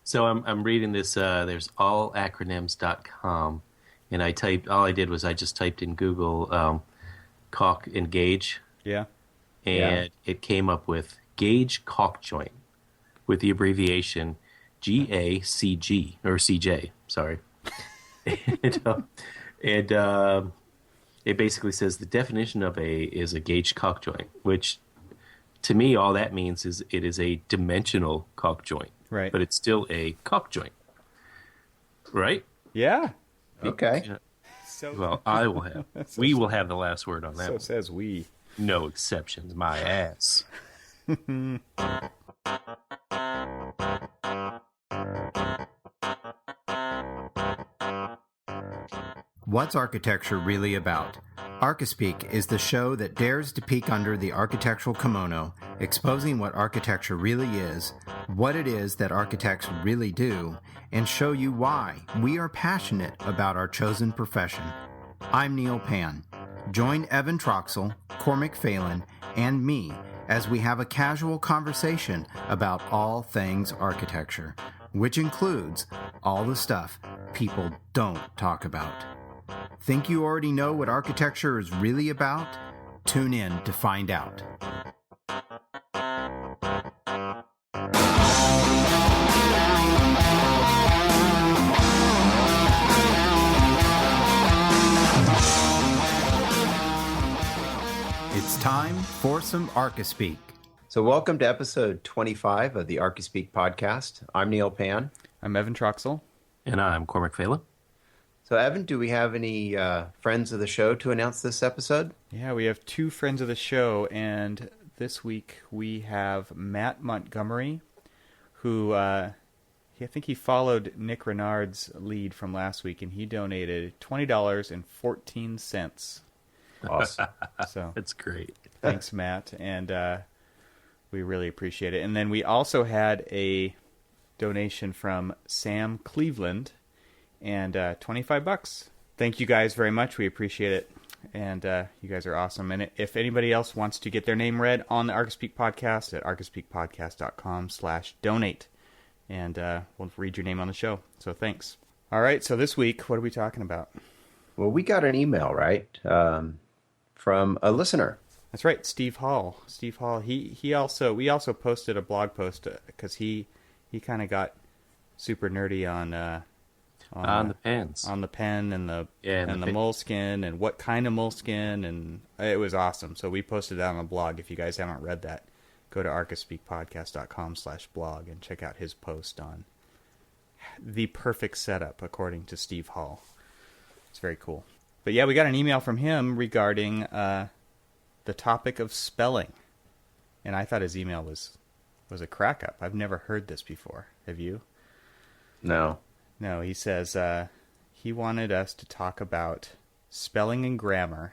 So I'm reading this. There's allacronyms.com, and all I did was I just typed in Google caulk and gauge, Yeah. and it came up with gauge caulk joint with the abbreviation GACG or CJ. Sorry, and it basically says the definition of is a gauge caulk joint, which to me all that means is it is a dimensional caulk joint. Right. But it's still a caulk joint. Right? Yeah. Okay. Yeah. So Well, I will have. We will have the last word on that so one. says we. No exceptions, my ass. What's architecture really about? Archispeak is the show that dares to peek under the architectural kimono, exposing what architecture really is, what it is that architects really do, and show you why we are passionate about our chosen profession. I'm Neal Pan. Join Evan Troxell, Cormac Phelan, and me as we have a casual conversation about all things architecture, which includes all the stuff people don't talk about. Think you already know what architecture is really about? Tune in to find out. It's time for some Archispeak. So welcome to episode 25 of the Archispeak podcast. I'm Neal Pan. I'm Evan Troxell. And I'm Cormac Phelan. So, Evan, do we have any friends of the show to announce this episode? Yeah, we have two friends of the show, and this week we have Matt Montgomery, who I think he followed Nick Renard's lead from last week, and he donated $20.14. Awesome. So That's great. thanks, Matt, and we really appreciate it. And then we also had a donation from Sam Cleveland, and $25. Thank you guys very much. We appreciate it. And you guys are awesome. And if anybody else wants to get their name read on the Archispeak podcast, at archispeakpodcast.com/donate. And we'll read your name on the show. So thanks. All right. So this week, what are we talking about? Well, we got an email, right, from a listener. That's right. Steve Hall. Steve Hall. We also posted a blog post because he kind of got super nerdy on the pens. On the pen and the and the moleskin and what kind of moleskin, and it was awesome. So we posted that on the blog. If you guys haven't read that, go to archispeakpodcast.com/blog and check out his post on the perfect setup according to Steve Hall. It's very cool. But yeah, we got an email from him regarding the topic of spelling, and I thought his email was a crack up. I've never heard this before. Have you? No. No, he says he wanted us to talk about spelling and grammar,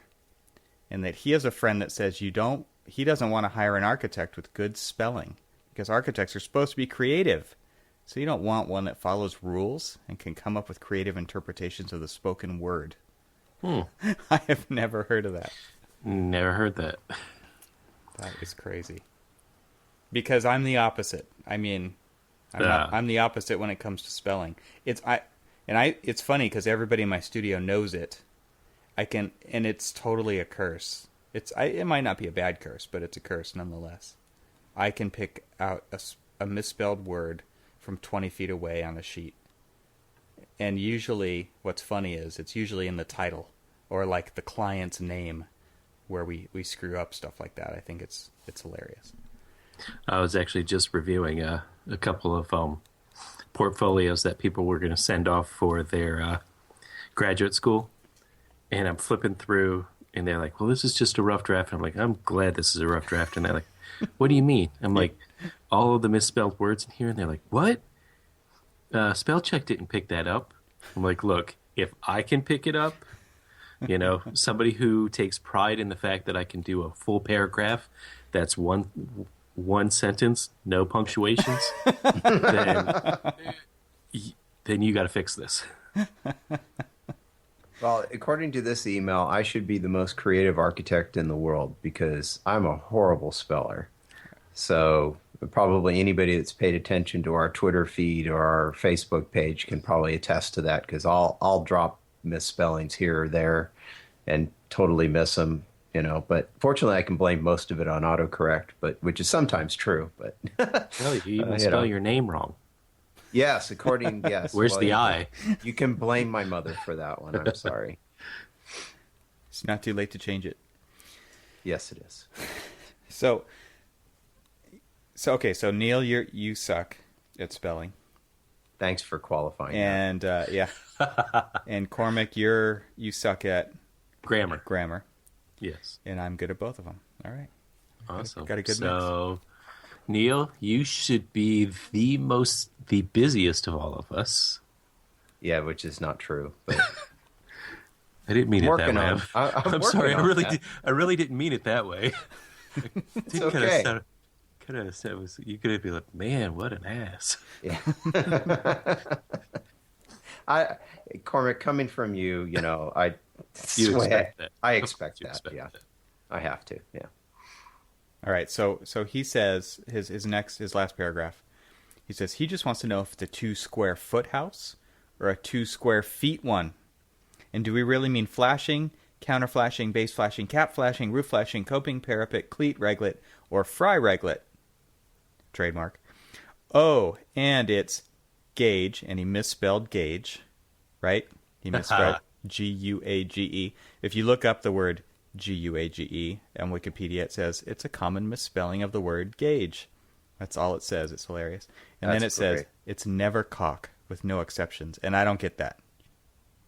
and that he has a friend that says he doesn't want to hire an architect with good spelling because architects are supposed to be creative. So you don't want one that follows rules and can come up with creative interpretations of the spoken word. I have never heard of that. Never heard that. That is crazy. Because I'm the opposite. I mean, I'm the opposite when it comes to spelling. It's funny because everybody in my studio knows it. And it's totally a curse. It might not be a bad curse, but it's a curse nonetheless. I can pick out a misspelled word from 20 feet away on a sheet. And usually, what's funny is it's usually in the title or like the client's name where we screw up stuff like that. I think it's hilarious. I was actually just reviewing a couple of portfolios that people were going to send off for their graduate school. And I'm flipping through, and they're like, well, this is just a rough draft. And I'm like, I'm glad this is a rough draft. And they're like, what do you mean? I'm like, all of the misspelled words in here. And they're like, what? Spell check didn't pick that up. I'm like, look, if I can pick it up, somebody who takes pride in the fact that I can do a full paragraph that's one sentence, no punctuations, then you got to fix this. Well, according to this email, I should be the most creative architect in the world because I'm a horrible speller. So probably anybody that's paid attention to our Twitter feed or our Facebook page can probably attest to that, because I'll drop misspellings here or there and totally miss them, But fortunately, I can blame most of it on autocorrect, which is sometimes true. But no, you even spell your name wrong. Yes, yes. Where's the I? You can blame my mother for that one. I'm sorry. It's not too late to change it. Yes, it is. So okay. So Neal, you suck at spelling. Thanks for qualifying. And yeah, and Cormac, you suck at grammar. Yes. And I'm good at both of them. All right. Awesome. Got a good mix. So, Neal, you should be the busiest of all of us. Yeah, which is not true. But I didn't mean it that way. I'm sorry. I really didn't mean it that way. It's okay. You could be like, man, what an ass. Yeah. Cormac, coming from you, I expect that. I expect that. Yeah, I have to. Yeah. All right. So he says his last paragraph. He says he just wants to know if it's a 2 square foot house or a 2 square feet one, and do we really mean flashing, counter flashing, base flashing, cap flashing, roof flashing, coping, parapet, cleat, reglet, or fry reglet? Trademark. Oh, and it's gauge, and he misspelled gauge, right? He misspelled G-U-A-G-E. If you look up the word G-U-A-G-E on Wikipedia, it says it's a common misspelling of the word gauge. That's all it says. It's hilarious. And then it says it's never cock, with no exceptions. And I don't get that.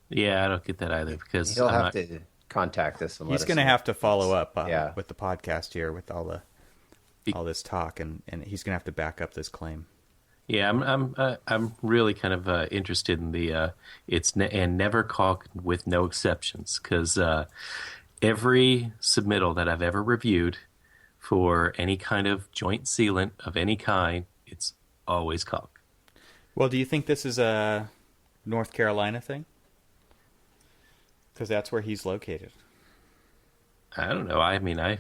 Yeah, I don't get that either, because he'll have to contact us and let us know. He's going to have to follow up Yeah. with the podcast here with all this talk, and he's going to have to back up this claim. Yeah, I'm really kind of interested in the and never caulk with no exceptions, because every submittal that I've ever reviewed for any kind of joint sealant of any kind, it's always caulk. Well, do you think this is a North Carolina thing? Because that's where he's located. I don't know. I mean,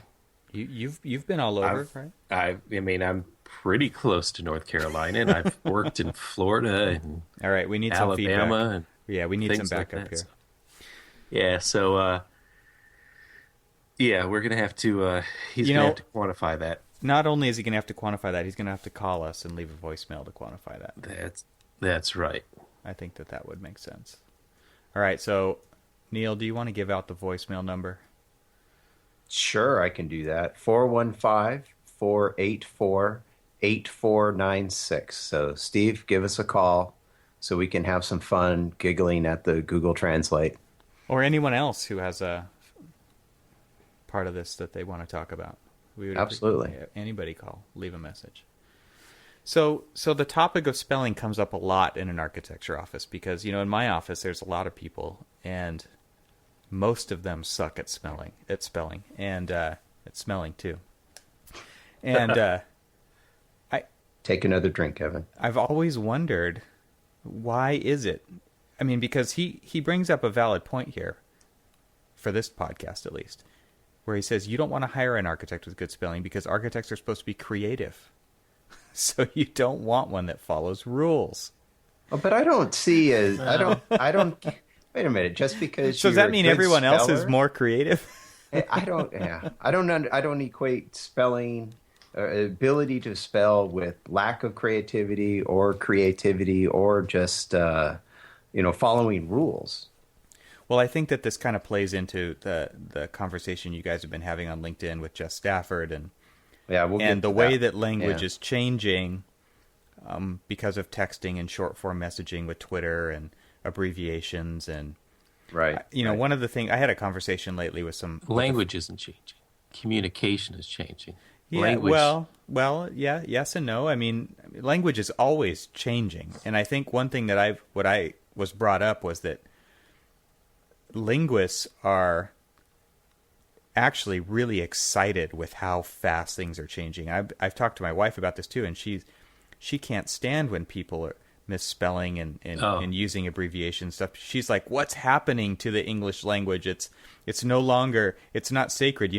you've been all over, right? I mean, I'm pretty close to North Carolina, and I've worked in Florida and all right, we need Alabama, some feedback. And yeah, we need some backup here. Yeah, so yeah, we're gonna have to. He's gonna have to quantify that. Not only is he gonna have to quantify that, he's gonna have to call us and leave a voicemail to quantify that. That's right. I think that would make sense. All right, so Neal, do you want to give out the voicemail number? Sure, I can do that. 415-484-8496. So, Steve, give us a call so we can have some fun giggling at the Google Translate. Or anyone else who has a part of this that they want to talk about. We would Absolutely. Anybody call, leave a message. So the topic of spelling comes up a lot in an architecture office because, in my office there's a lot of people and most of them suck at spelling, and at smelling too. And I take another drink, Evan. I've always wondered, why is it? I mean, because he brings up a valid point here, for this podcast at least, where he says you don't want to hire an architect with good spelling because architects are supposed to be creative. So you don't want one that follows rules. Oh, but I don't see I don't. Wait a minute. Just because. So does that mean everyone else is more creative? I don't equate spelling, ability to spell, with lack of creativity or just following rules. Well, I think that this kind of plays into the conversation you guys have been having on LinkedIn with Jeff Stafford and the way that language is changing because of texting and short form messaging with Twitter and abbreviations and one of the things I had a conversation lately with some language isn't changing, communication is changing. Yeah, language. well, yeah, yes and no. I mean, language is always changing, and I think one thing that I was brought up was that linguists are actually really excited with how fast things are changing. I've talked to my wife about this too, and she can't stand when people are misspelling and using abbreviation stuff. She's like, what's happening to the English language? It's no longer, it's not sacred.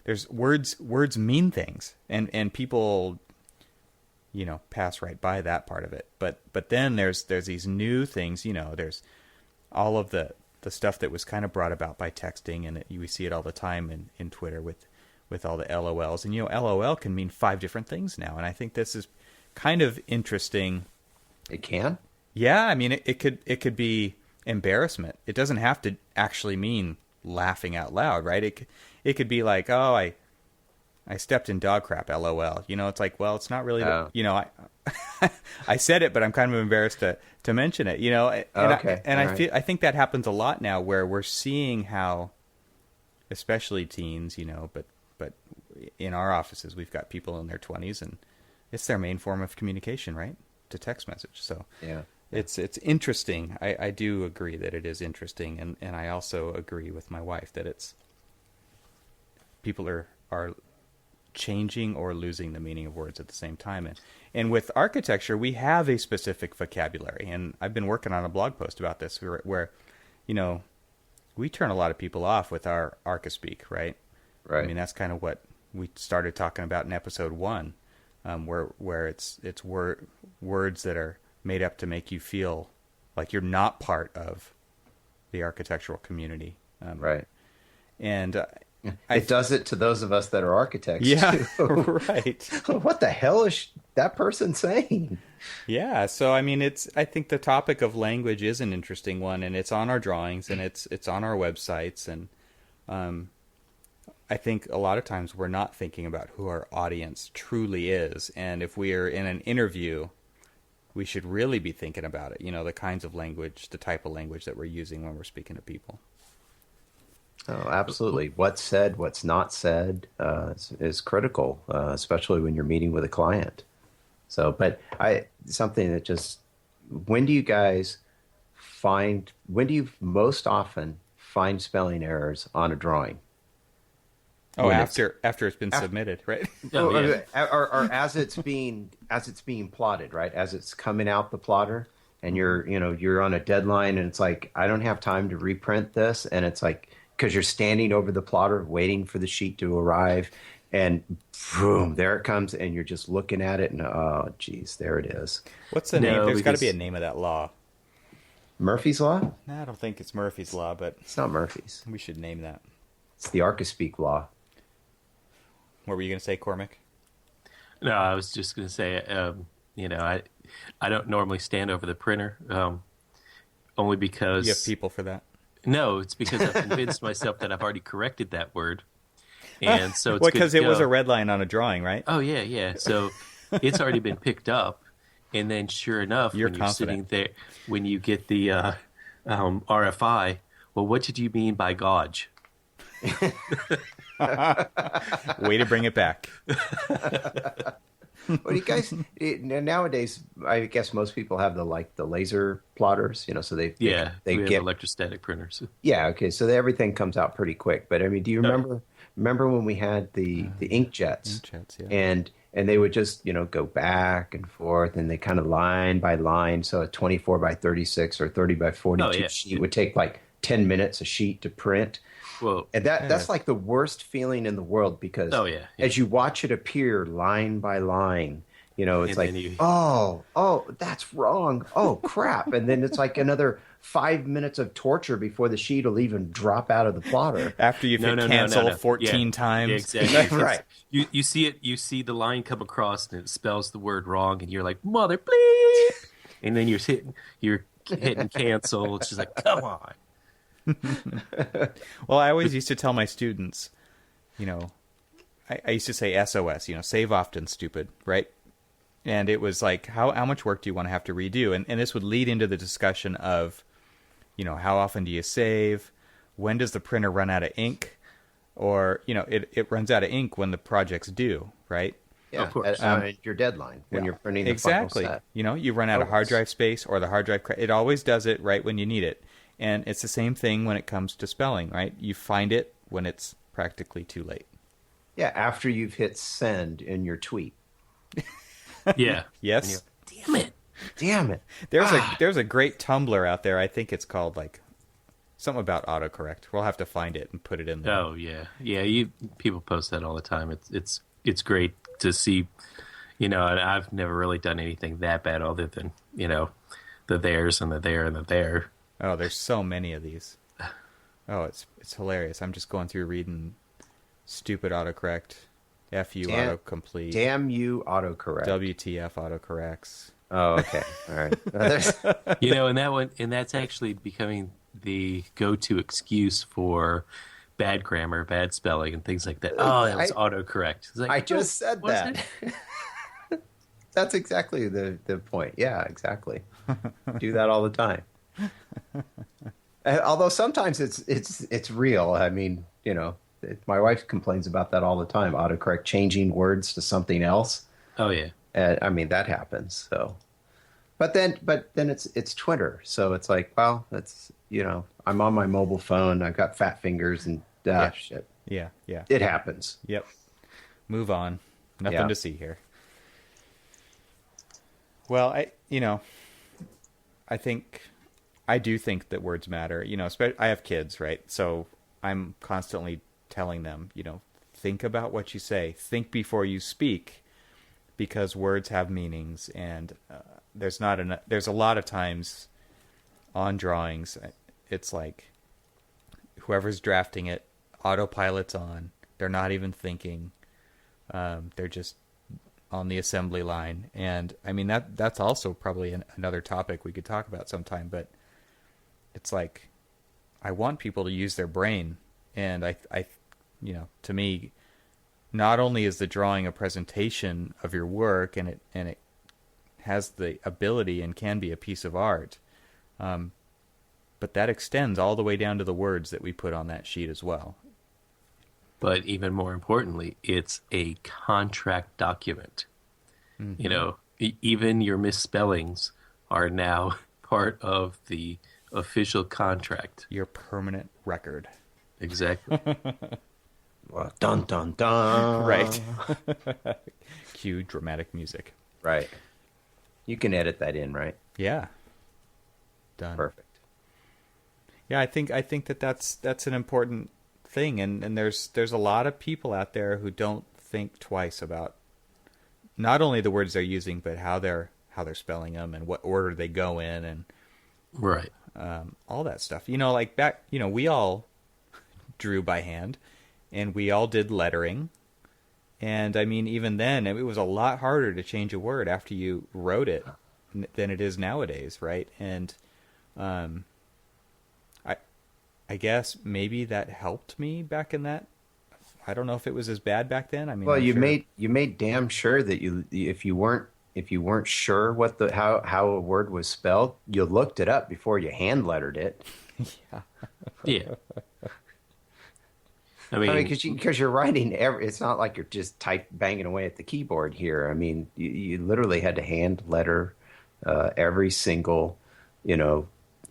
There's words mean things, and people pass right by that part of it. But then there's these new things, there's all of the stuff that was kind of brought about by texting, and we see it all the time in Twitter with all the LOLs. And LOL can mean 5 different things now, and I think this is kind of interesting. It can? Yeah, I mean it could be embarrassment. It doesn't have to actually mean laughing out loud, right? It could be like, oh, I stepped in dog crap, LOL. It's like, well, it's not really, I said it, but I'm kind of embarrassed to mention it, I think that happens a lot now, where we're seeing how, especially teens, but in our offices, we've got people in their 20s, and it's their main form of communication, right? To text message. So yeah. It's interesting. I do agree that it is interesting, and I also agree with my wife that people are changing or losing the meaning of words at the same time. And with architecture, we have a specific vocabulary, and I've been working on a blog post about this where we turn a lot of people off with our Archispeak, right? Right. I mean, that's kind of what we started talking about in episode 1, where it's words that are made up to make you feel like you're not part of the architectural community. Right. And it does it to those of us that are architects, yeah, too. Right. What the hell is that person saying? Yeah, so I mean, I think the topic of language is an interesting one, and it's on our drawings, and it's on our websites, and I think a lot of times we're not thinking about who our audience truly is, and if we are in an interview, we should really be thinking about it, the kinds of language, the type of language that we're using when we're speaking to people. Oh, absolutely. What's said, what's not said is critical, especially when you're meeting with a client. So, but something that just, when do you most often find spelling errors on a drawing? Oh, after it's been submitted, right? Oh, yeah. or as it's being plotted, right? As it's coming out the plotter, and you're on a deadline, and it's like, I don't have time to reprint this, and it's like, because you're standing over the plotter waiting for the sheet to arrive, and boom, there it comes, and you're just looking at it, and oh, geez, there it is. What's the name? There's got to be a name of that law. Murphy's Law? No, I don't think it's Murphy's Law, but it's not Murphy's. We should name that. It's the Archispeak Law. What were you going to say, Cormac? No, I was just going to say, I don't normally stand over the printer, only because... You have people for that? No, it's because I've convinced myself that I've already corrected that word. And so it's because it was a red line on a drawing, right? Oh, yeah. So it's already been picked up. And then sure enough, you're sitting there, when you get the RFI, well, what did you mean by Gauge? Way to bring it back. Well, you guys, nowadays, I guess most people have the laser plotters, so they we get have electrostatic printers. Yeah, okay, so everything comes out pretty quick. But I mean, do you remember when we had the ink jets? Yeah. And they would just go back and forth, and they kind of line by line. So a 24 by 36 or 30 by 42 sheet would take like 10 minutes a sheet to print. Well, and that's like the worst feeling in the world, because as you watch it appear line by line, it's like, oh, that's wrong. Oh, crap. And then it's like another 5 minutes of torture before the sheet will even drop out of the plotter. After you've hit cancel 14 times. Yeah, exactly. Right. You see it. You see the line come across and it spells the word wrong, and you're like, mother, please. And then you're hitting cancel. It's just like, come on. Well, I always used to tell my students, I used to say SOS, save often, stupid, right? And it was like, how much work do you want to have to redo? And this would lead into the discussion of, how often do you save? When does the printer run out of ink? Or, it runs out of ink when the project's due, right? Yeah, of course. Your deadline when you're printing the exactly. final set. You run out of hard drive space, or the hard drive, it always does it right when you need it. And it's the same thing when it comes to spelling, right? You find it when it's practically too late. Yeah, after you've hit send in your tweet. Yeah. Yes. Damn it. There's a great Tumblr out there. I think it's called something about autocorrect. We'll have to find it and put it in there. Oh yeah. People post that all the time. It's great to see. And I've never really done anything that bad other than, the theirs and the there and the there. Oh, there's so many of these. Oh, it's hilarious. I'm just going through reading stupid autocorrect, FU autocomplete. Damn you autocorrect. WTF autocorrects. Oh, okay. All right. And that's actually becoming the go-to excuse for bad grammar, bad spelling, and things like that. Oh, that was autocorrect. It's like, I just said that. That's exactly the point. Yeah, exactly. Do that all the time. Although sometimes it's real. I mean, my wife complains about that all the time. Autocorrect changing words to something else. Oh yeah. I mean, that happens. So, but then it's Twitter. So it's like, well, that's I'm on my mobile phone. I've got fat fingers and shit. Yeah. It happens. Yep. Move on. Nothing to see here. Well, I do think that words matter. I have kids, right? So I'm constantly telling them, think about what you say. Think before you speak, because words have meanings. And there's a lot of times on drawings, it's like whoever's drafting it, autopilot's on. They're not even thinking. They're just on the assembly line. And I mean, that's also probably another topic we could talk about sometime, but it's like, I want people to use their brain. And I to me, not only is the drawing a presentation of your work, and it has the ability and can be a piece of art, but that extends all the way down to the words that we put on that sheet as well. But even more importantly, it's a contract document. Mm-hmm. Even your misspellings are now part of the official contract. Your permanent record. Exactly. Well, dun dun dun. Right. Cue dramatic music. Right. You can edit that in, right? Yeah. Done. Perfect. Yeah, I think that's an important thing, and there's a lot of people out there who don't think twice about not only the words they're using, but how they're spelling them and what order they go in, and right, all that stuff. Like back, we all drew by hand, and we all did lettering, and I mean, even then, it was a lot harder to change a word after you wrote it than it is nowadays, right? And I guess maybe that helped me back in that. I don't know if it was as bad back then. I mean, well, you made damn sure that if you weren't sure how a word was spelled, you looked it up before you hand lettered it. Yeah. I mean, because you're writing it's not like you're just banging away at the keyboard here. I mean, you literally had to hand letter every single,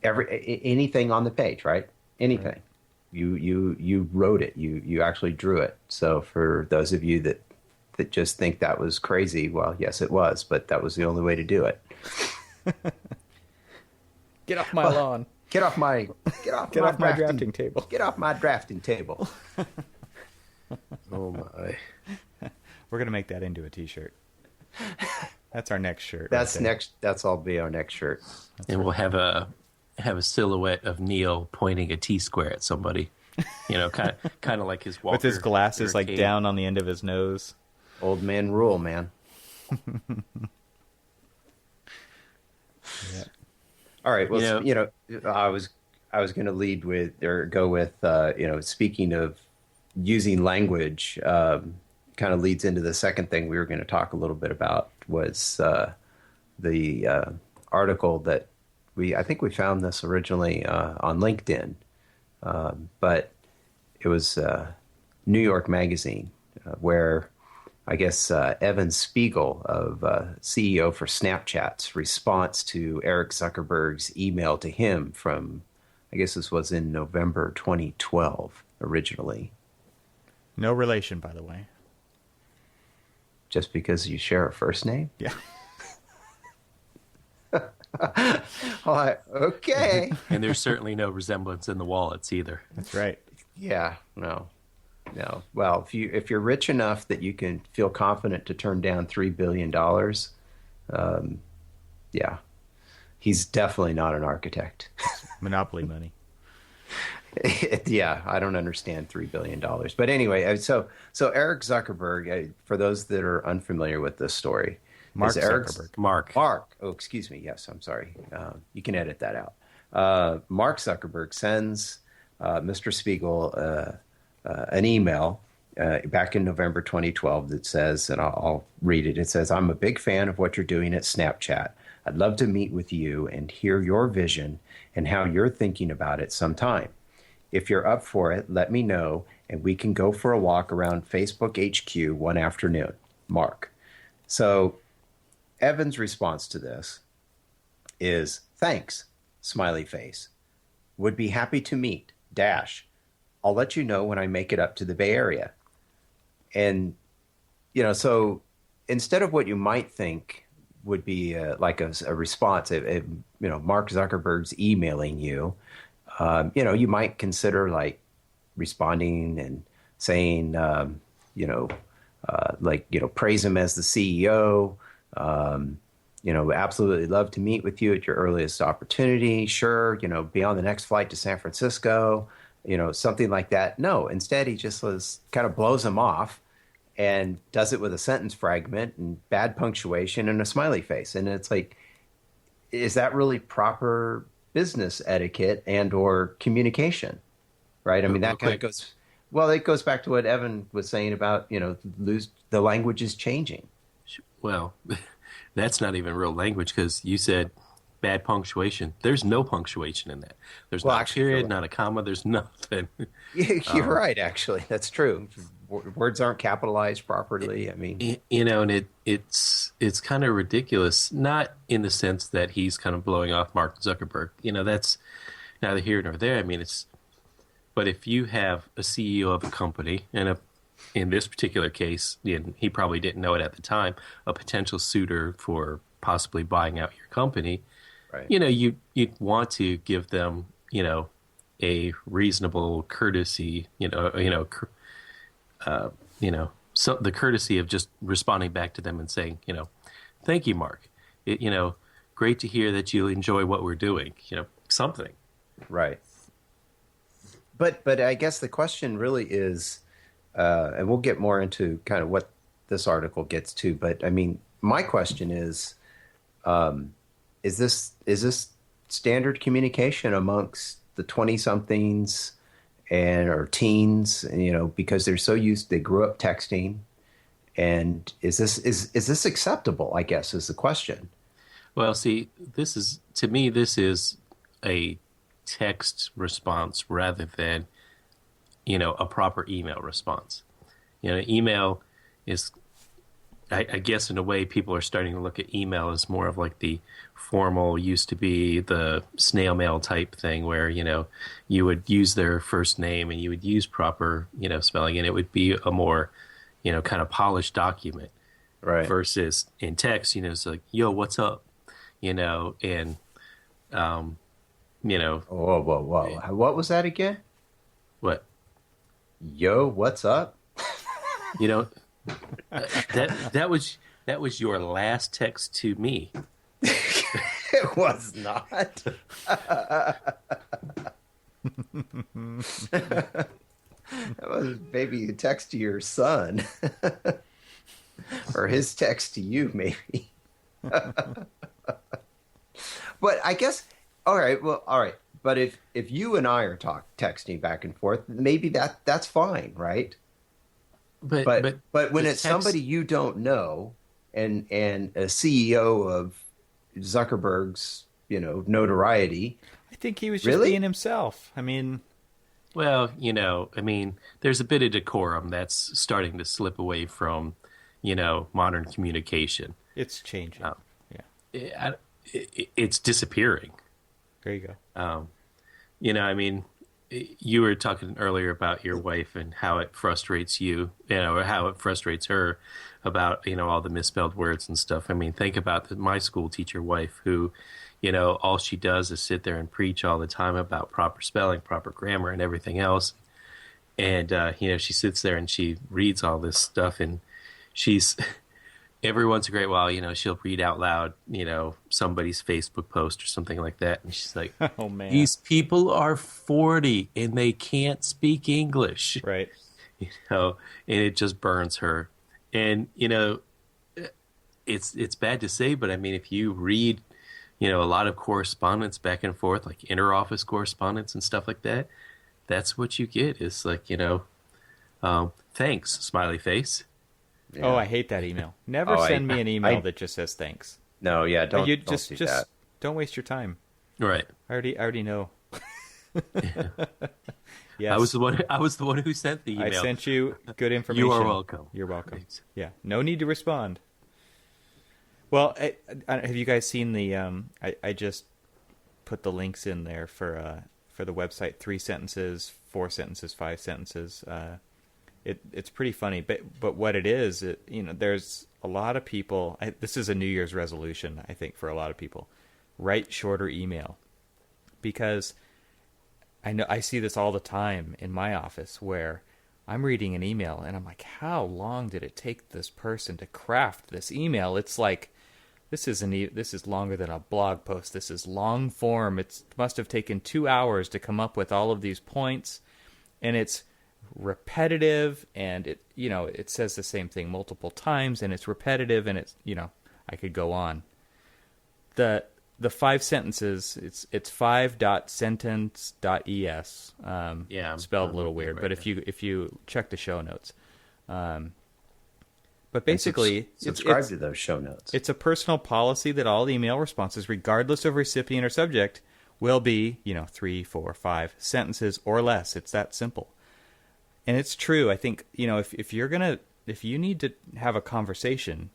anything on the page, right? Anything. Right. You wrote it. You actually drew it. So for those of you that just think that was crazy, well, yes, it was, but that was the only way to do it. Get off my lawn. Get off my drafting table. Get off my drafting table. Oh my! We're gonna make that into a T-shirt. That's our next shirt. That'll be our next shirt. And we'll have a silhouette of Neal pointing a T-square at somebody. Kind of like his Walker. With his glasses like down on the end of his nose. Old man rule, man. Yeah. All right. Well, I was going to lead with or go with speaking of using language, kind of leads into the second thing we were going to talk a little bit about was the article that I think we found this originally on LinkedIn, but it was New York Magazine where I guess Evan Spiegel of CEO for Snapchat's response to Eric Zuckerberg's email to him from, I guess this was in November 2012 originally. No relation, by the way. Just because you share a first name? Yeah. Okay. And there's certainly no resemblance in the wallets either. That's right. Yeah, no. No. Well, if you're rich enough that you can feel confident to turn down $3 billion, yeah, he's definitely not an architect. Monopoly money. Yeah, I don't understand $3 billion. But anyway, so Eric Zuckerberg, for those that are unfamiliar with this story, Mark Eric Zuckerberg. Mark. Oh, excuse me. Yes, I'm sorry. You can edit that out. Mark Zuckerberg sends Mr. Spiegel an email back in November 2012 that says, and I'll read it. It says, "I'm a big fan of what you're doing at Snapchat. I'd love to meet with you and hear your vision and how you're thinking about it sometime. If you're up for it, let me know, and we can go for a walk around Facebook HQ one afternoon. Mark." So Evan's response to this is, "Thanks, smiley face. Would be happy to meet, dash. I'll let you know when I make it up to the Bay Area." And, so instead of what you might think would be like a response, Mark Zuckerberg's emailing you, you might consider like responding and saying, praise him as the CEO. Absolutely love to meet with you at your earliest opportunity. Sure, be on the next flight to San Francisco, something like that. No, instead he just kind of blows him off and does it with a sentence fragment and bad punctuation and a smiley face. And it's like, is that really proper business etiquette and or communication? Right? I mean, that kind of goes, well, it goes back to what Evan was saying about, the language is changing. Well, that's not even real language because you said bad punctuation. There's no punctuation in that. There's not a period, not a comma. There's nothing. You're right, actually. That's true. Words aren't capitalized properly. I mean, and it's kind of ridiculous, not in the sense that he's kind of blowing off Mark Zuckerberg. That's neither here nor there. I mean, but if you have a CEO of a company and in this particular case, and he probably didn't know it at the time, a potential suitor for possibly buying out your company, right. You'd want to give them, a reasonable courtesy, so the courtesy of just responding back to them and saying, thank you, Mark. Great to hear that you enjoy what we're doing. Something. Right. But I guess the question really is, and we'll get more into kind of what this article gets to. But I mean, my question is this standard communication amongst the 20-somethings or teens? Because they're so they grew up texting, and is this acceptable? I guess is the question. Well, see, this is a text response rather than a proper email response. Email is, I guess in a way people are starting to look at email as more of like the formal, used to be the snail mail type thing where, you would use their first name and you would use proper, spelling, and it would be a more, kind of polished document. Right. Versus in text, it's like, yo, what's up? And, Whoa. What was that again? What? Yo, what's up? That was your last text to me. It was not. That was maybe a text to your son. Or his text to you, maybe. But I guess, all right. But if you and I are texting back and forth, maybe that's fine, right? But when it's somebody you don't know and a CEO of Zuckerberg's, notoriety. I think he was just being himself. I mean, well, there's a bit of decorum that's starting to slip away from, modern communication. It's changing. It's disappearing. There you go. You were talking earlier about your wife and how it frustrates you, or how it frustrates her about, all the misspelled words and stuff. I mean, think about my school teacher wife who, all she does is sit there and preach all the time about proper spelling, proper grammar, and everything else. And she sits there and she reads all this stuff, and she's every once in a great while, she'll read out loud, somebody's Facebook post or something like that, and she's like, "Oh man, these people are 40 and they can't speak English." Right. And it just burns her. And it's bad to say, but I mean, if you read, a lot of correspondence back and forth, like interoffice correspondence and stuff like that, that's what you get. It's like, thanks, smiley face. Yeah. Oh, I hate that email. Never send me an email that just says thanks. No, yeah, don't do that. Don't waste your time. Right. I already know. Yeah. Yes. I was the one who sent the email. I sent you good information. You are welcome. You're welcome. Thanks. Yeah. No need to respond. Well, have you guys seen the? I just put the links in there for the website. 3 sentences, 4 sentences, 5 sentences. It's pretty funny, but what it is, there's a lot of people. This is a New Year's resolution, I think, for a lot of people. Write shorter email, because I know I see this all the time in my office where I'm reading an email and I'm like, how long did it take this person to craft this email? It's like, this is longer than a blog post. This is long form. It must have taken 2 hours to come up with all of these points, and it's repetitive, and it says the same thing multiple times, and it's repetitive, and it's I could go on. The 5 sentences, it's 5.sentence.es. Spelled a little weird, right, but if you check the show notes, but basically, subscribe to those show notes. It's a personal policy that all email responses, regardless of recipient or subject, will be 3, 4, 5 sentences or less. It's that simple, and it's true. I think if you need to have a conversation,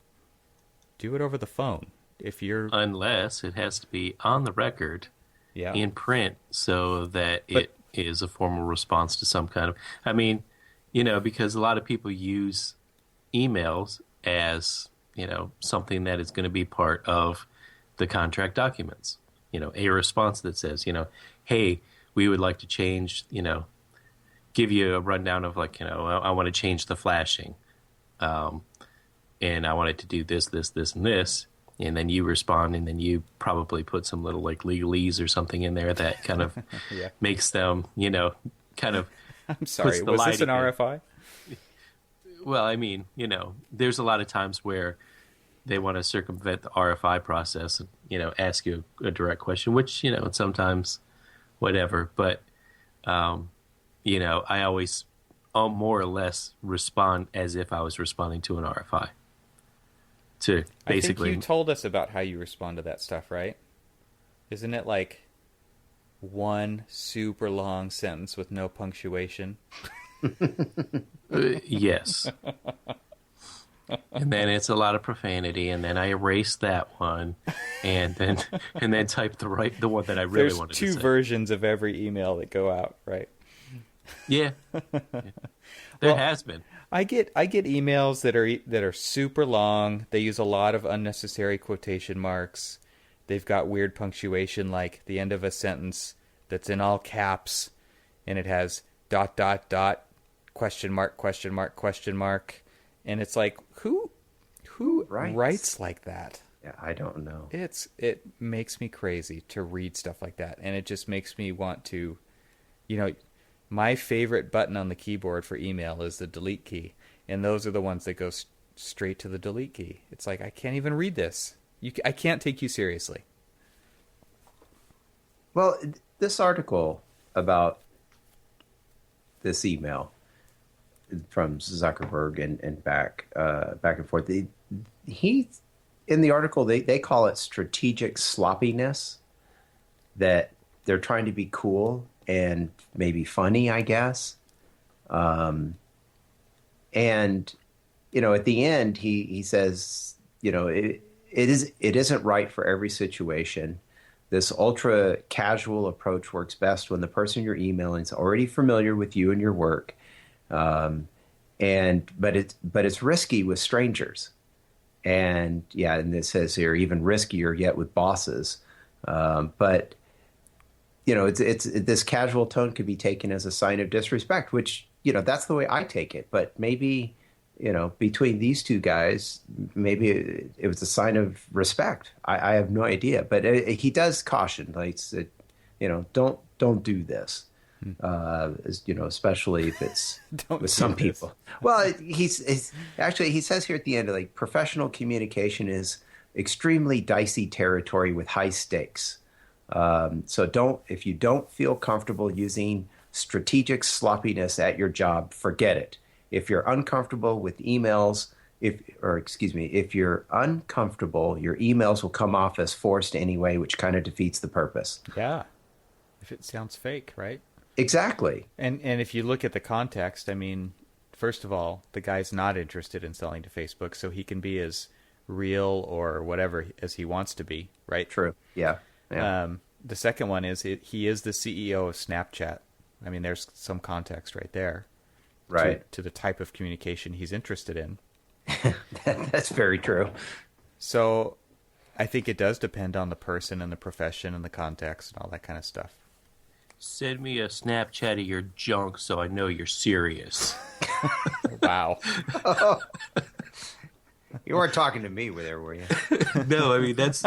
do it over the phone. Unless it has to be on the record, in print, so that it is a formal response to some kind of. I mean, because a lot of people use emails as something that is going to be part of the contract documents. A response that says, hey, we would like to change. Give you a rundown of I want to change the flashing, and I want it to do this, this, this, and this. And then you respond, and then you probably put some little legalese or something in there that kind of makes them, kind of. I'm sorry, was this an RFI? Well, I mean, there's a lot of times where they want to circumvent the RFI process and, ask you a direct question, which, sometimes whatever. But, I always more or less respond as if I was responding to an RFI. To basically, I think you told us about how you respond to that stuff, right? Isn't it like one super long sentence with no punctuation? Yes. And then it's a lot of profanity, and then I erase that one, and then type the one that I really wanted to say. There's 2 versions of every email that go out, right? Yeah. There has been. I get emails that are super long. They use a lot of unnecessary quotation marks. They've got weird punctuation, like the end of a sentence that's in all caps, and it has ... question mark, and it's like, who writes like that? Yeah, I don't know. It makes me crazy to read stuff like that, and it just makes me want to, my favorite button on the keyboard for email is the delete key, and those are the ones that go straight to the delete key. It's like, I can't even read this. I can't take you seriously. Well, this article about this email from Zuckerberg and back and forth, in the article they call it strategic sloppiness, that they're trying to be cool and maybe funny, I guess. And, at the end, he says, it isn't right for every situation. This ultra casual approach works best when the person you're emailing is already familiar with you and your work. But it's risky with strangers. And it says here, even riskier yet with bosses. It's this casual tone could be taken as a sign of disrespect, which, that's the way I take it. But maybe, between these two guys, maybe it was a sign of respect. I have no idea. But he does caution, like, don't do this. Especially if it's with some people. Well, he says here at the end, like, professional communication is extremely dicey territory with high stakes. So if you don't feel comfortable using strategic sloppiness at your job, forget it. If you're uncomfortable with emails, if you're uncomfortable, your emails will come off as forced anyway, which kind of defeats the purpose. Yeah. If it sounds fake, right? Exactly. And if you look at the context, I mean, first of all, the guy's not interested in selling to Facebook, so he can be as real or whatever as he wants to be, right? True. Yeah. The second one is he is the CEO of Snapchat. I mean, there's some context right there. Right. To the type of communication he's interested in. That's very true. So I think it does depend on the person and the profession and the context and all that kind of stuff. Send me a Snapchat of your junk so I know you're serious. Wow. You weren't talking to me there, were you? No, I mean, that's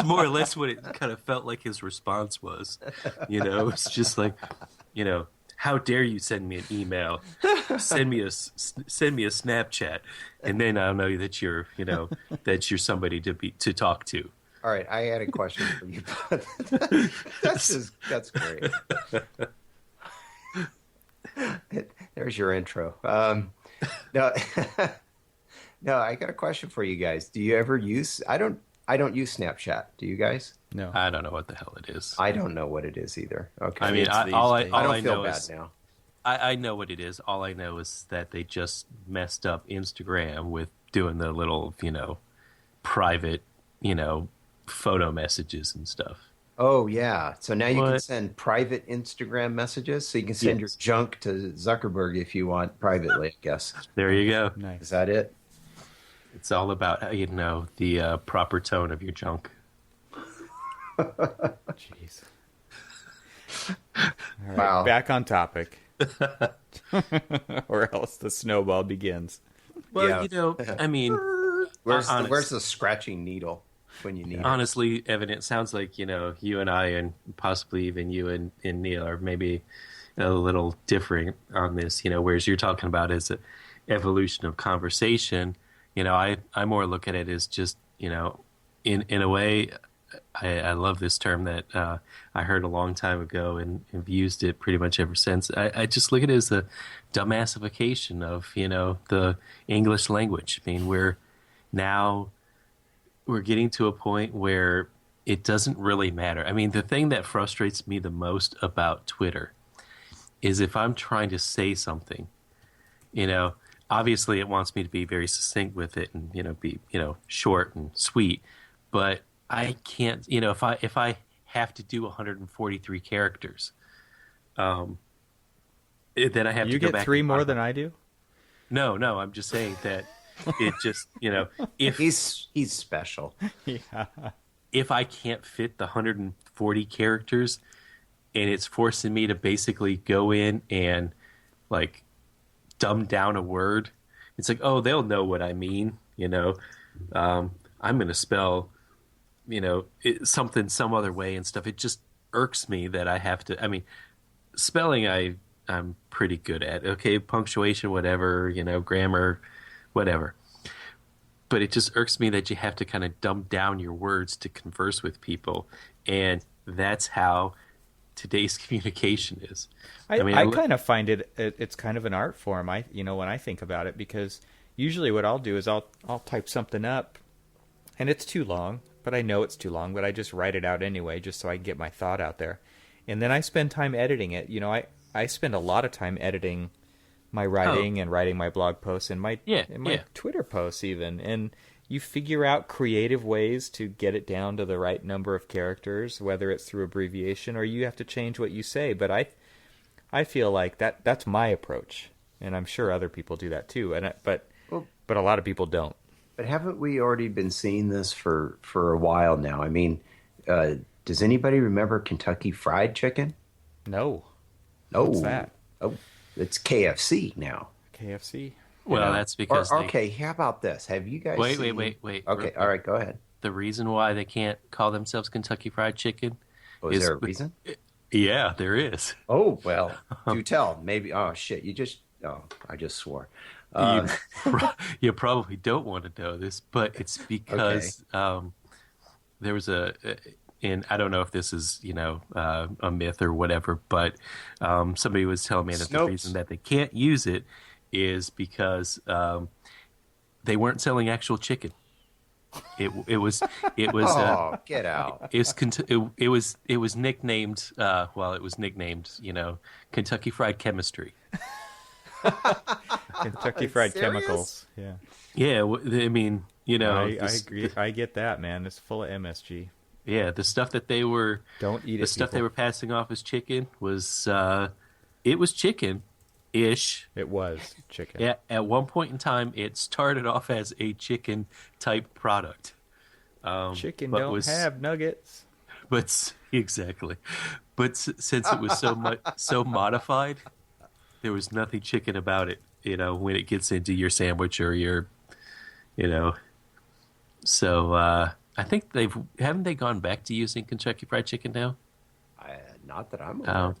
more or less what it kind of felt like his response was. It's just like, how dare you send me an email? Send me a Snapchat, and then I'll know that you're somebody to talk to. All right, I had a question for you. That's great. There's your intro. No, I got a question for you guys. Do you ever use? I don't use Snapchat. Do you guys? No, I don't know what the hell it is. I don't know what it is either. Okay, I mean, I don't feel know bad is, now. I know what it is. All I know is that they just messed up Instagram with doing the little, private, photo messages and stuff. Oh, yeah. So now you can send private Instagram messages. So you can send your junk to Zuckerberg if you want privately, I guess. There you go. Nice. Is that it? It's all about, the proper tone of your junk. Jeez. All right, wow. Back on topic. Or else the snowball begins. Well, I mean... Where's the scratching needle when you need it? Honestly, Evan, it sounds like, you and I and possibly even you and Neal are maybe a little different on this, whereas you're talking about as an evolution of conversation. I more look at it as just, in a way, I love this term that I heard a long time ago and have used it pretty much ever since. I just look at it as a dumbassification of, the English language. I mean, we're getting to a point where it doesn't really matter. I mean, the thing that frustrates me the most about Twitter is if I'm trying to say something, obviously it wants me to be very succinct with it and, be, short and sweet, but I can't, if I have to do 143 characters, then I have to go back. You get 3 more than I do? No, I'm just saying that it just, if he's special. Yeah. If I can't fit the 140 characters and it's forcing me to basically go in and like dumb down a word, it's like, oh, they'll know what I mean. I'm going to spell, something some other way and stuff. It just irks me that I have to, I mean, spelling I'm pretty good at. Okay, punctuation, whatever, grammar, whatever. But it just irks me that you have to kind of dumb down your words to converse with people. And that's how today's communication is. I kind of find it's kind of an art form. When I think about it, because usually what I'll do is I'll type something up and it's too long, but I know it's too long, but I just write it out anyway, just so I can get my thought out there. And then I spend time editing it. I spend a lot of time editing my writing and writing my blog posts and my Twitter posts even. And you figure out creative ways to get it down to the right number of characters, whether it's through abbreviation or you have to change what you say. But I feel like that's my approach, and I'm sure other people do that too. But a lot of people don't. But haven't we already been seeing this for a while now? I mean, does anybody remember Kentucky Fried Chicken? No. Oh, what's that? Oh, It's KFC now. KFC. Well, that's because okay, how about this? Have you guys seen... Wait. Okay, all right, go ahead. The reason why they can't call themselves Kentucky Fried Chicken Is there a reason? Yeah, there is. Oh, well, do tell. Maybe... Oh, shit, I just swore. You probably don't want to know this, but it's because there was and I don't know if this is, a myth or whatever, but somebody was telling me that the reason that they can't use it is because they weren't selling actual chicken. It was oh, get out. It was nicknamed Kentucky Fried Chemistry. Kentucky Fried Chemicals. Yeah. Yeah, I mean, I agree. I get that, man. It's full of MSG. Yeah, the stuff that they were they were passing off as chicken was it was chicken-ish. It was chicken. Yeah, at one point in time, it started off as a chicken type product. Chicken don't have nuggets. But exactly, but since it was so modified, there was nothing chicken about it. When it gets into your sandwich or your, So I think haven't they gone back to using Kentucky Fried Chicken now? Not that I'm aware.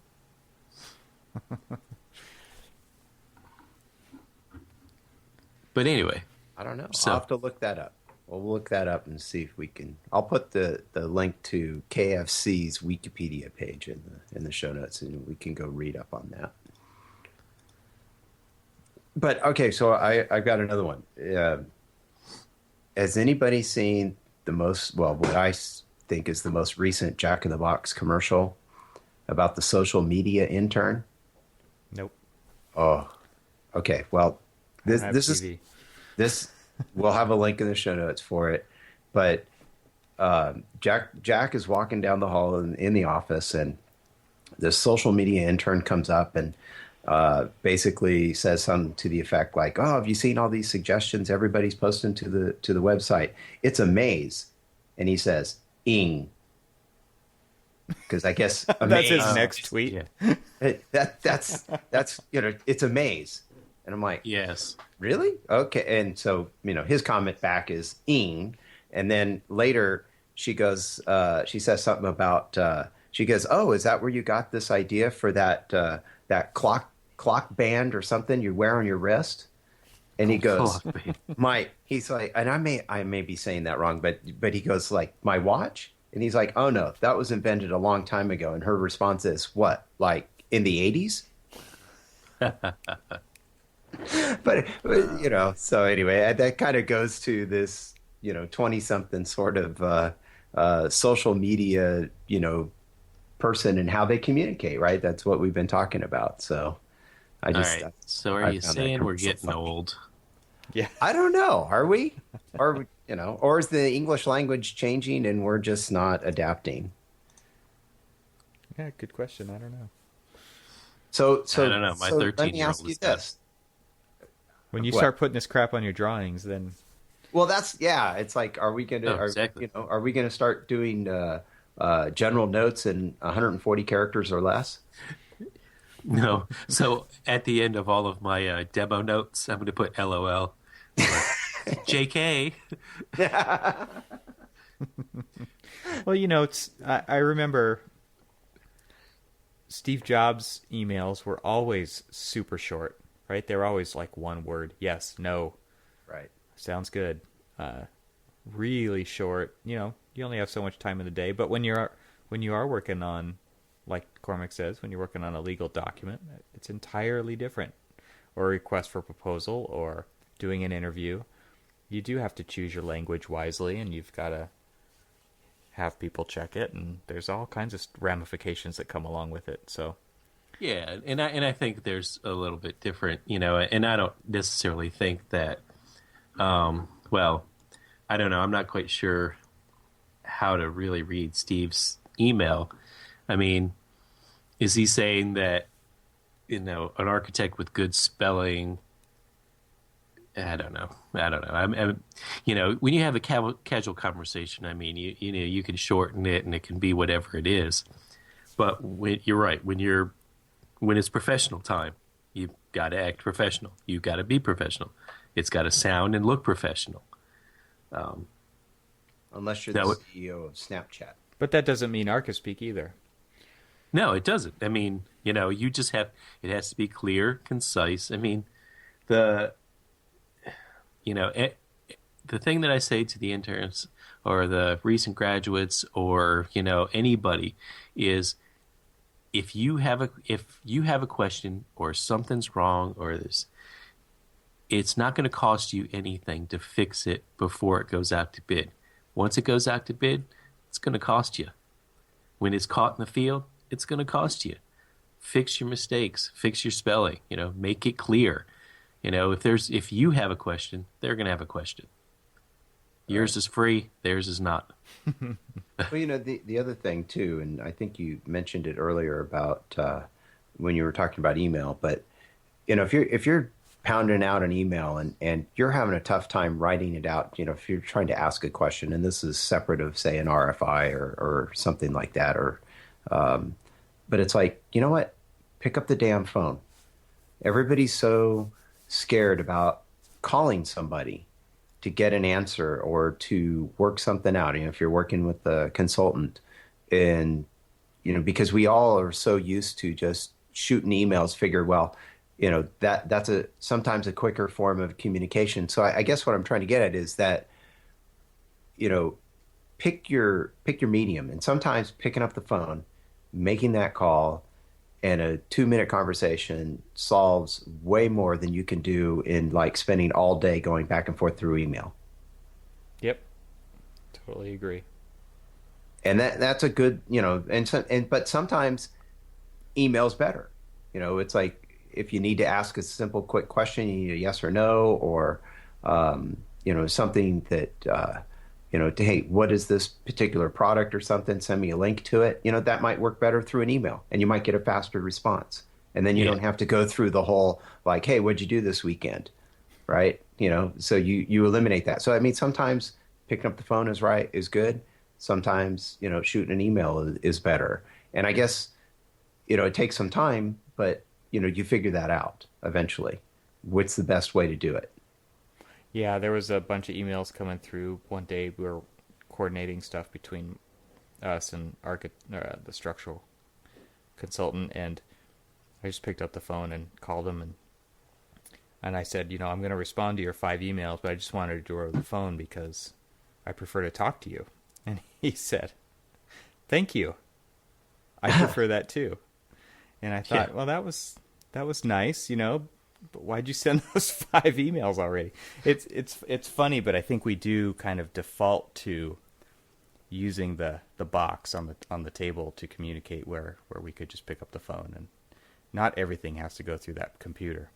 But anyway, I don't know. I'll have to look that up. We'll look that up and see if we can. I'll put the link to KFC's Wikipedia page in the show notes, and we can go read up on that. But okay, so I've got another one. Has anybody seen what I think is the most recent Jack in the Box commercial about the social media intern? Nope. Oh, okay. Well, this we'll have a link in the show notes for it. But Jack is walking down the hall in the office, and this social media intern comes up and basically says something to the effect like, "Oh, have you seen all these suggestions everybody's posting to the website? It's AMAZ." And he says, "Ing." Because I guess that's his next tweet. Yeah. That's it's AMAZ. And I'm like, yes, really? Okay. And so, his comment back is "ing." And then later she goes, she says something about, she goes, "Oh, is that where you got this idea for that clock band or something you wear on your wrist?" And he goes, he's like, and I may be saying that wrong, but he goes like, "My watch?" And he's like, "Oh no, that was invented a long time ago." And her response is, "What, like in the 80s?" But so anyway, that kind of goes to this, 20-something sort of social media, person and how they communicate, right? That's what we've been talking about. So all right. So are you saying we're getting old? Yeah. I don't know. Are we? Or or is the English language changing and we're just not adapting? Yeah, good question. I don't know. So I don't know. My 13-year-old is this. When you start putting this crap on your drawings, then well, it's like, are we gonna are we gonna start doing general notes in 140 characters or less? No. So at the end of all of my demo notes, I'm going to put LOL. JK. Well, I remember Steve Jobs' emails were always super short, right? They were always like one word. Yes, no. Right. Sounds good. Really short. You only have so much time in the day, but when you are working on, like Cormac says, when you're working on a legal document, it's entirely different. Or a request for proposal or doing an interview. You do have to choose your language wisely, and you've got to have people check it, and there's all kinds of ramifications that come along with it. So, yeah, and I think there's a little bit different, and I don't necessarily think that, well, I don't know, I'm not quite sure how to really read Steve's email. I mean, is he saying that, an architect with good spelling? I don't know. I'm when you have a casual conversation, I mean, you can shorten it and it can be whatever it is. But you're right. When it's professional time, you got to act professional. You got to be professional. It's got to sound and look professional. Unless you're the CEO of Snapchat. But that doesn't mean Archispeak either. No, it doesn't. I mean, you just have, it has to be clear, concise. I mean, the thing that I say to the interns or the recent graduates or, anybody is if you have a question or something's wrong or this, it's not going to cost you anything to fix it before it goes out to bid. Once it goes out to bid, it's going to cost you. When it's caught in the field, it's going to cost you. Fix your mistakes, fix your spelling, make it clear. If you have a question, they're going to have a question. Yours is free, theirs is not. Well, the other thing too, and I think you mentioned it earlier about when you were talking about email, but if you're pounding out an email and you're having a tough time writing it out, if you're trying to ask a question, and this is separate of say an RFI or something like that, or but it's like, you know what? Pick up the damn phone. Everybody's so scared about calling somebody to get an answer or to work something out. If you're working with a consultant, and because we all are so used to just shooting emails, figure, well, that's sometimes a quicker form of communication. So I guess what I'm trying to get at is that, pick your medium, and sometimes picking up the phone, making that call, and a 2-minute conversation solves way more than you can do in like spending all day going back and forth through email. Yep. Totally agree. And that's a good, but sometimes email's better. It's like if you need to ask a simple, quick question, you need a yes or no, or, something that, hey, what is this particular product or something? Send me a link to it. That might work better through an email, and you might get a faster response. And then you don't have to go through the whole, like, hey, what'd you do this weekend? Right? So you eliminate that. So, I mean, sometimes picking up the phone is good. Sometimes, shooting an email is better. And I guess, it takes some time, but, you figure that out eventually. What's the best way to do it? Yeah, there was a bunch of emails coming through one day. We were coordinating stuff between us and the structural consultant, and I just picked up the phone and called him, and I said, I'm going to respond to your 5 emails, but I just wanted to do it over the phone because I prefer to talk to you. And he said, thank you. I prefer that too. And I thought, well, that was nice, but why'd you send those 5 emails already? It's funny, but I think we do kind of default to using the box on the table to communicate where we could just pick up the phone, and not everything has to go through that computer.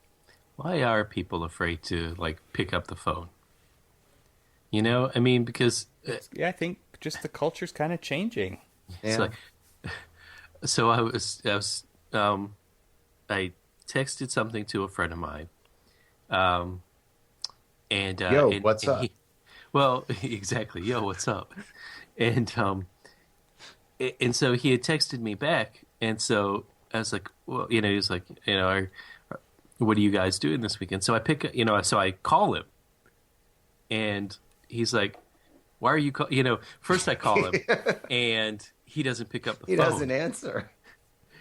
Why are people afraid to pick up the phone? I mean, because I think just the culture's kind of changing. Yeah. So I texted something to a friend of mine, what's up? Exactly. Yo, what's up? And so he had texted me back, and so I was like, well, he was like, what are you guys doing this weekend? So so I call him, and he's like, why are you first I call him, and he doesn't pick up the phone. He doesn't answer.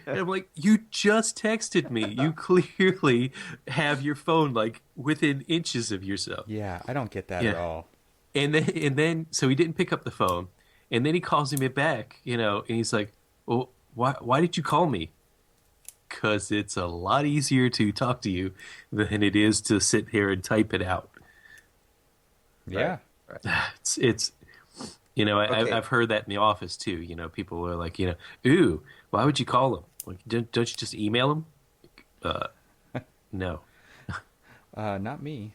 And I'm like, you just texted me. You clearly have your phone within inches of yourself. Yeah, I don't get that at all. And then, so he didn't pick up the phone, and then he calls me back, and he's like, well, why did you call me? Because it's a lot easier to talk to you than it is to sit here and type it out. Yeah. Right. It's okay. I've heard that in the office too. People are like, ooh, why would you call him? Don't you just email him? No. Not me.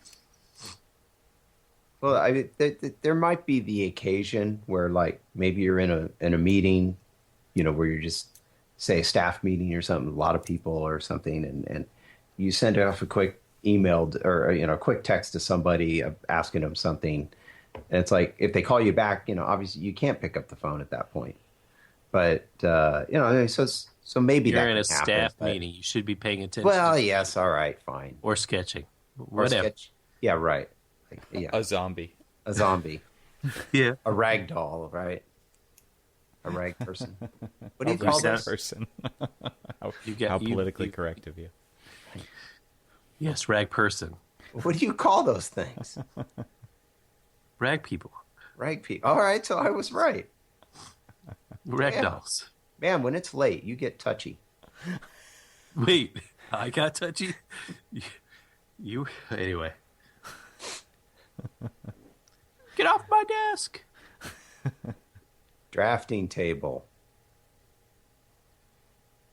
Well, there might be the occasion where, maybe you're in a meeting, where you're just, say, a staff meeting or something, a lot of people or something, and you send off a quick email or a quick text to somebody asking them something, and it's like if they call you back, obviously you can't pick up the phone at that point. But so So maybe You're that in a can happen, staff but- meeting. You should be paying attention. Well, yes, all right, fine. Or sketching. Or Whatever. sketch. Yeah, right. Like, yeah, A zombie. a zombie, Yeah. a rag doll, right? A rag person. What do you A call rag this? person. how You get- how you- politically you- correct of you. Yes, rag person. What do you call those things? Rag people. Rag people. All right, so I was right. Rag Yeah. dolls. Man, when it's late, you get touchy. Wait, I got touchy? You anyway. Get off my desk. Drafting table.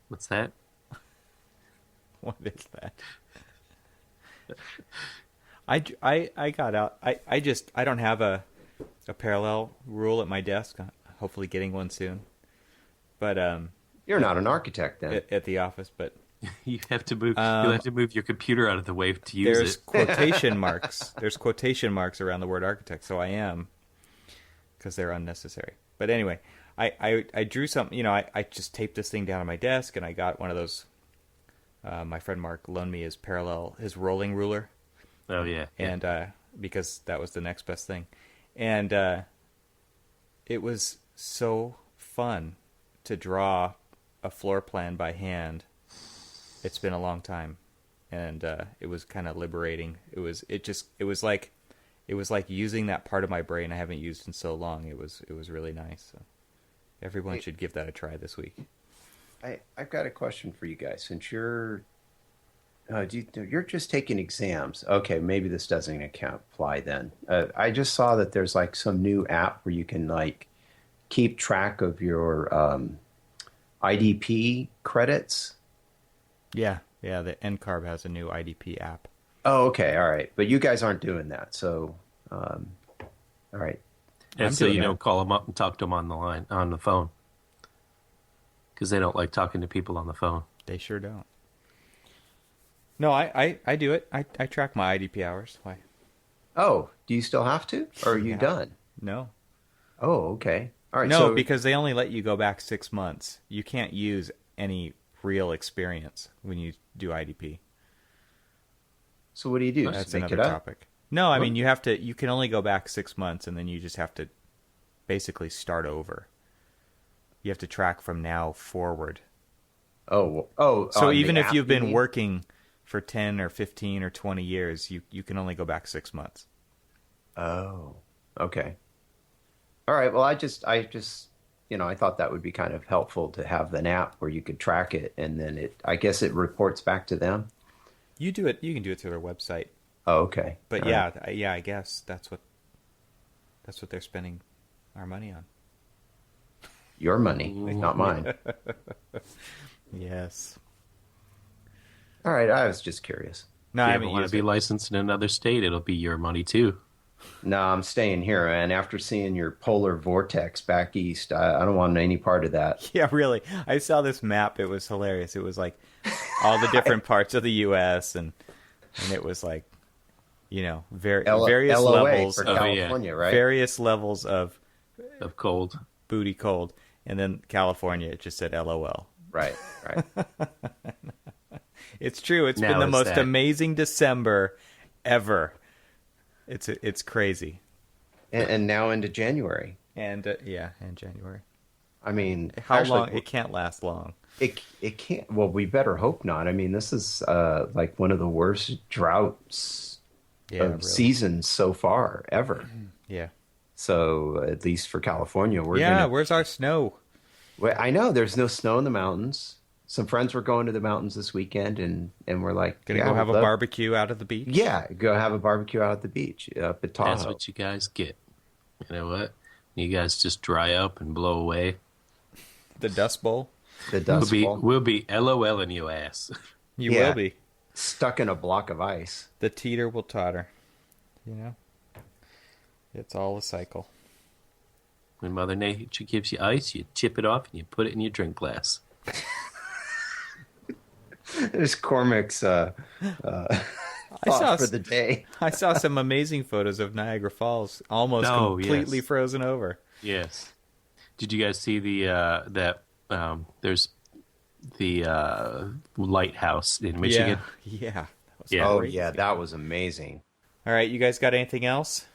What's that? What is that? I got out. I don't have a parallel rule at my desk. Hopefully getting one soon. But You're not an architect then. at the office, but You have to move. You'll have to move your computer out of the way to use there's it. quotation marks. There's quotation marks around the word architect, so I am, because they're unnecessary. But anyway, I drew something. You know, I just taped this thing down on my desk, and I got one of those. My friend Mark loaned me his rolling ruler. Oh yeah. And because that was the next best thing, and it was so fun to draw a floor plan by hand. It's been a long time, and it was kind of liberating. It was like using that part of my brain I haven't used in so long. It was really nice. So everyone should give that a try this week. I've got a question for you guys. Since you're just taking exams, okay, maybe this doesn't apply then. I just saw that there's like some new app where you can like keep track of your IDP credits. Yeah. The NCARB has a new IDP app. Oh, okay, all right. But you guys aren't doing that, so all right. And so doing you that. don't call them up and talk to them on the phone, because they don't like talking to people on the phone. They sure don't. No, I do it. I track my IDP hours. Why? Oh, do you still have to, or are you Yeah. done? No. Oh, okay. All right. No, so, because they only let you go back 6 months. You can't use any real experience when you do IDP. so what do you do? That's Just make another it up? topic. No, I What? mean you can only go back 6 months, and then you just have to basically start over. You have to track from now forward. Oh. So on even the if app, you've you been mean? working for 10 or 15 or 20 years, you can only go back 6 months. Oh, okay. All right. Well, I just, I thought that would be kind of helpful to have an app where you could track it, and then I guess it reports back to them. You can do it through their website. Oh, okay. But All yeah, right. I guess that's what they're spending our money on. Your money, not mine. Yes. All right. I was just curious. No, If I you ever haven't want used to be it. licensed in another state, it'll be your money too. No, I'm staying here, and after seeing your polar vortex back east, I don't want any part of that. Yeah, really. I saw this map. It was hilarious. It was like all the different parts of the U.S. and it was like, various LOA levels for of California, right? various levels of Of cold. booty cold, and then California it just said LOL. Right. It's true. It's Now been the is most that- amazing December ever. It's crazy. and now into January. And and January. I mean, How actually, long? It can't last long. It can't. Well, we better hope not. I mean, this is like one of the worst droughts Yeah, of really. seasons so far ever. Yeah. So at least for California, we're Yeah. gonna. Where's our snow? Well, I know there's no snow in the mountains. Some friends were going to the mountains this weekend, and we're like, Gonna yeah, go have a we'd love- barbecue out at the beach? Yeah, go have a barbecue out at the beach up at Tahoe. That's what you guys get. You know what? You guys just dry up and blow away. The Dust Bowl. The dust bowl. We'll be LOL in your ass. You Yeah. will be. Stuck in a block of ice. The teeter will totter. It's all a cycle. When Mother Nature gives you ice, you chip it off and you put it in your drink glass. There's Cormac's thought saw for the day. I saw some amazing photos of Niagara Falls, almost Oh, completely yes. frozen over. Yes. Did you guys see the that there's the lighthouse in Michigan. Yeah. That was Yeah. Oh, crazy. yeah, that was amazing. All right, you guys got anything else?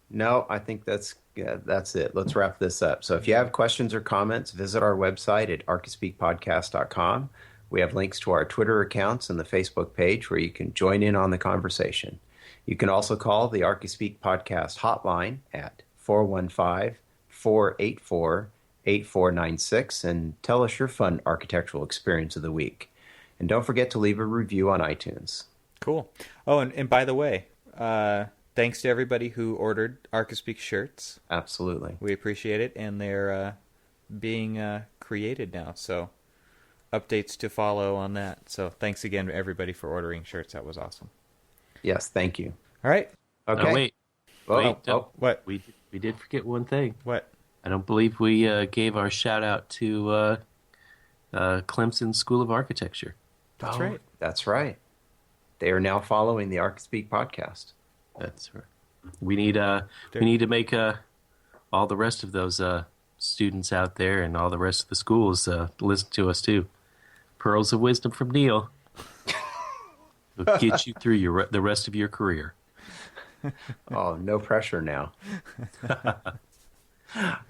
No, I think that's it. Let's wrap this up. So if you have questions or comments, visit our website at archispeakpodcast.com. We have links to our Twitter accounts and the Facebook page where you can join in on the conversation. You can also call the Archispeak Podcast hotline at 415-484-8496 and tell us your fun architectural experience of the week. And don't forget to leave a review on iTunes. Cool. Oh, and by the way, thanks to everybody who ordered Archispeak shirts. Absolutely. We appreciate it, and they're being created now, so updates to follow on that. So thanks again to everybody for ordering shirts. That was awesome. Yes, thank you. All right. Okay. Oh, wait. What? We did forget one thing. What? I don't believe we gave our shout out to Clemson School of Architecture. That's right. That's right. They are now following the Archispeak podcast. That's right. We need to make all the rest of those students out there and all the rest of the schools listen to us too. Pearls of wisdom from Neal will get you through the rest of your career. Oh, no pressure now.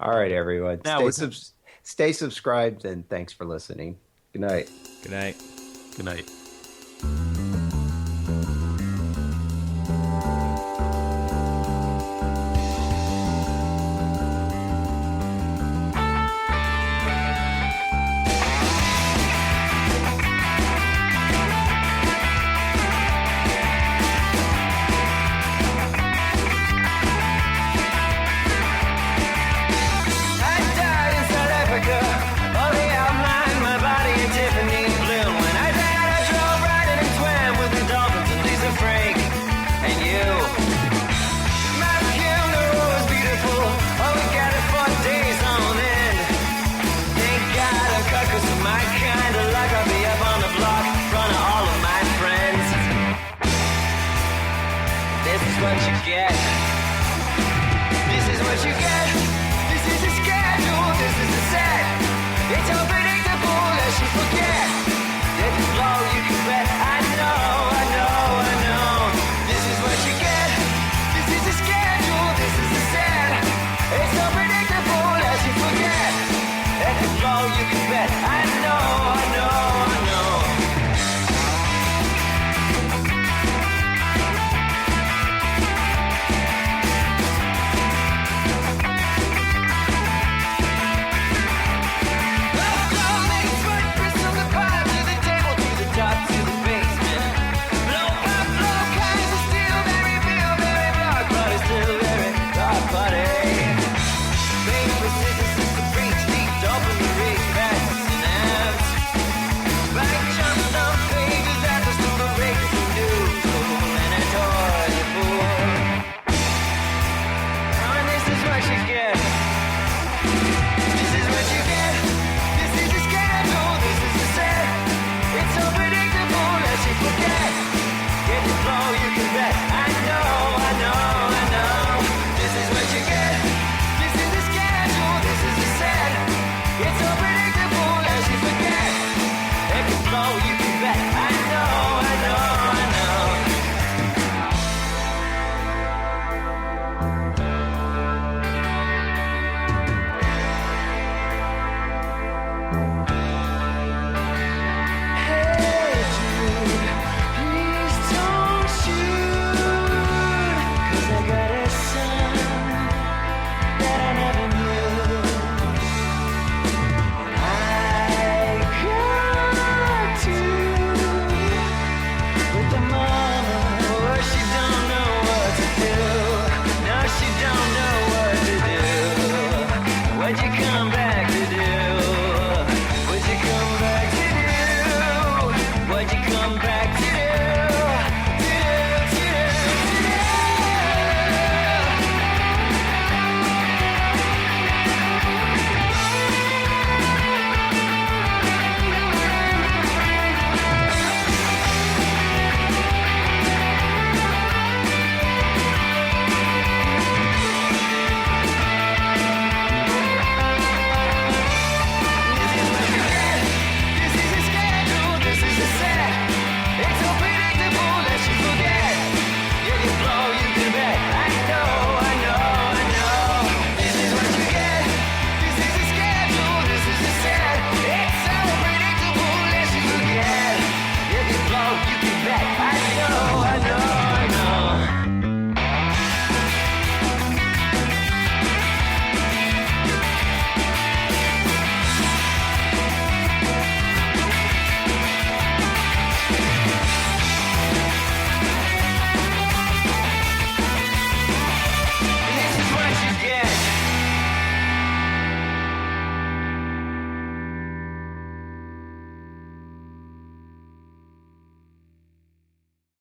All right, everyone. Now Stay subscribed, and thanks for listening. Good night. Good night. Good night. What you get. This is what you get.